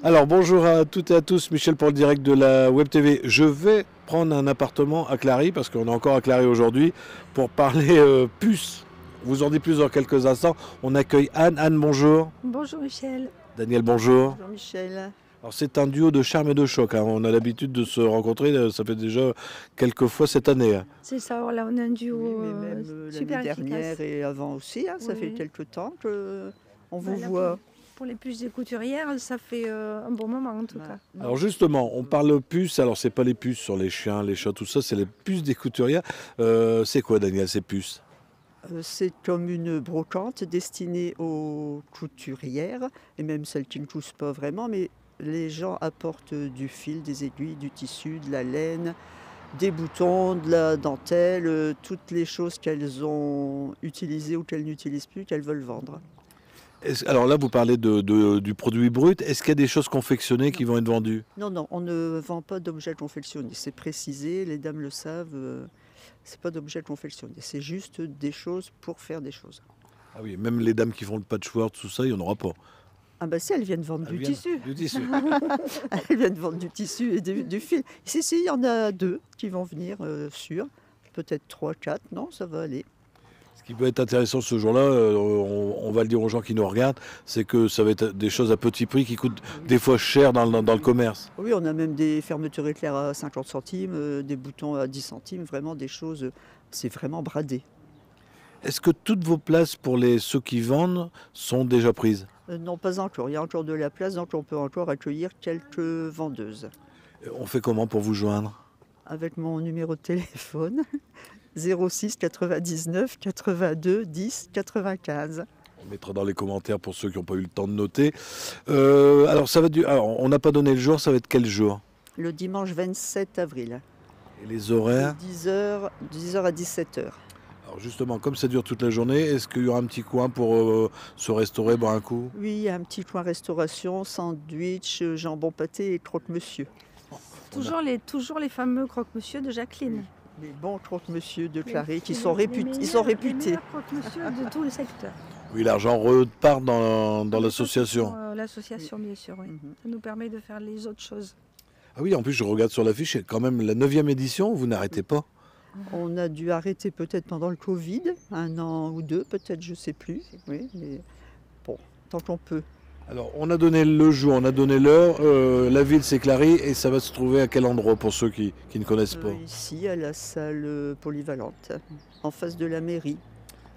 Alors bonjour à toutes et à tous, Michel pour le direct de la Web TV. Je vais prendre un appartement à Clary, parce qu'on est encore à Clary aujourd'hui, pour parler puces. Vous en dites plus dans quelques instants. On accueille Anne. Anne, bonjour. Bonjour Michel. Daniel, bonjour. Bonjour Michel. Alors c'est un duo de charme et de choc, hein. On a l'habitude de se rencontrer, ça fait déjà quelques fois cette année, hein. C'est ça, voilà, on a un duo Oui, mais même super l'année efficace. dernière et avant aussi, hein, ça Oui. fait quelques temps qu'on vous Voilà, voit. Pour les puces des couturières, ça fait un bon moment en tout cas. Alors justement, on parle puces, alors c'est pas les puces sur les chiens, les chats, tout ça, c'est les puces des couturières. C'est quoi Daniel, ces puces? C'est comme une brocante destinée aux couturières, et même celles qui ne toussent pas vraiment, mais les gens apportent du fil, des aiguilles, du tissu, de la laine, des boutons, de la dentelle, toutes les choses qu'elles ont utilisées ou qu'elles n'utilisent plus, qu'elles veulent vendre. Alors là, vous parlez du produit brut. Est-ce qu'il y a des choses confectionnées qui vont être vendues? Non, non, on ne vend pas d'objets confectionnés, c'est précisé, les dames le savent, c'est pas d'objets confectionnés, c'est juste des choses pour faire des choses. Ah oui, même les dames qui font le patchwork, tout ça, il n'y en aura pas. Ah bah si, elles viennent vendre du tissu. Du tissu. Elles viennent vendre du tissu et du fil. Si, il y en a 2 qui vont venir, sûrs. Peut-être 3, 4, non, ça va aller. Ce qui peut être intéressant ce jour-là, on va le dire aux gens qui nous regardent, c'est que ça va être des choses à petit prix qui coûtent des fois cher dans le commerce. Oui, on a même des fermetures éclairs à 50 centimes, des boutons à 10 centimes, vraiment des choses, c'est vraiment bradé. Est-ce que toutes vos places pour ceux qui vendent sont déjà prises? Non, pas encore. Il y a encore de la place, donc on peut encore accueillir quelques vendeuses. On fait comment pour vous joindre? Avec mon numéro de téléphone, 06 99 82 10 95. On mettra dans les commentaires pour ceux qui n'ont pas eu le temps de noter. Alors, on n'a pas donné le jour, ça va être quel jour? Le dimanche 27 avril. Et les horaires? 10h à 17h. Alors justement, comme ça dure toute la journée, est-ce qu'il y aura un petit coin pour se restaurer, boire un coup? Oui, il y a un petit coin restauration, sandwich, jambon pâté et croque-monsieur. Toujours les fameux croque-monsieur de Jacqueline. Les bons croque-monsieur de Clary qui Les sont meilleurs- réputés. Les meilleurs croque-monsieur de tout le secteur. Oui, l'argent repart dans l'association. L'association, bien sûr, oui. Mhm. Ça nous permet de faire les autres choses. Ah oui, en plus, je regarde sur l'affiche, c'est quand même la 9e édition, vous n'arrêtez pas. On a dû arrêter peut-être pendant le Covid, 1 an ou 2, peut-être, je ne sais plus. Oui, mais bon, tant qu'on peut. Alors, on a donné le jour, on a donné l'heure, la ville c'est Clary, et ça va se trouver à quel endroit pour ceux qui ne connaissent pas? Ici, à la salle polyvalente, en face de la mairie.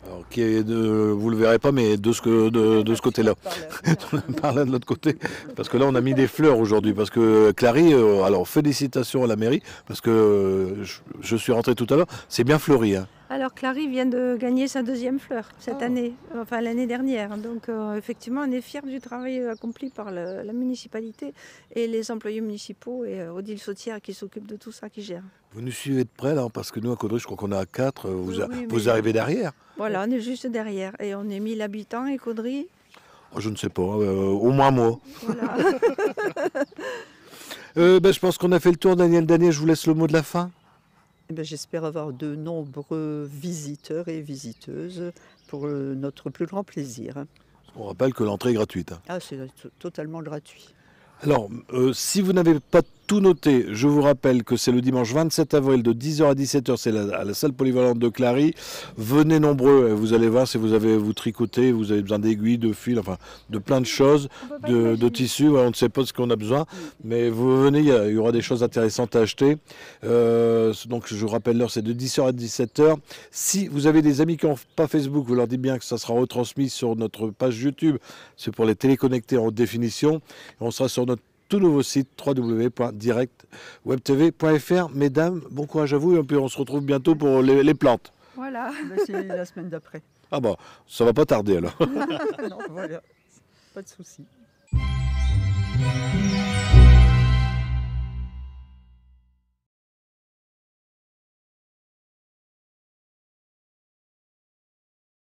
Alors, vous le verrez pas, mais de ce côté-là. Par là de l'autre côté. Parce que là, on a mis des fleurs aujourd'hui. Parce que Clary, alors félicitations à la mairie, parce que je suis rentré tout à l'heure, c'est bien fleuri, hein. Alors Clary vient de gagner sa 2e fleur cette année, enfin l'année dernière. Donc effectivement, on est fiers du travail accompli par la municipalité et les employés municipaux et Odile Sautière qui s'occupe de tout ça, qui gère. Vous nous suivez de près, là, parce que nous, à Caudry, je crois qu'on est à 4. Oui, Vous arrivez derrière? Voilà, on est juste derrière et on est 1000 habitants et Caudry. Oh, je ne sais pas, au moins moi. Voilà. Je pense qu'on a fait le tour, Daniel. Daniel, je vous laisse le mot de la fin. Eh bien, j'espère avoir de nombreux visiteurs et visiteuses pour notre plus grand plaisir. On rappelle que l'entrée est gratuite, hein. Ah, c'est totalement gratuit. Alors, si vous n'avez pas tout noté, je vous rappelle que c'est le dimanche 27 avril de 10h à 17h, c'est à la salle polyvalente de Clary. Venez nombreux, vous allez voir si vous tricotez, vous avez besoin d'aiguilles, de fils, enfin de plein de choses, de tissus, on ne sait pas ce qu'on a besoin, mais vous venez, il y aura des choses intéressantes à acheter. Donc je vous rappelle l'heure, c'est de 10h à 17h. Si vous avez des amis qui n'ont pas Facebook, vous leur dites bien que ça sera retransmis sur notre page YouTube, c'est pour les téléconnecter en haute définition. Et on sera sur notre tout nouveau site www.directwebtv.fr. Mesdames, bon courage à vous et puis on se retrouve bientôt pour les plantes. Voilà. C'est la semaine d'après. Ah bah, ça va pas tarder alors. Non, voilà, pas de souci.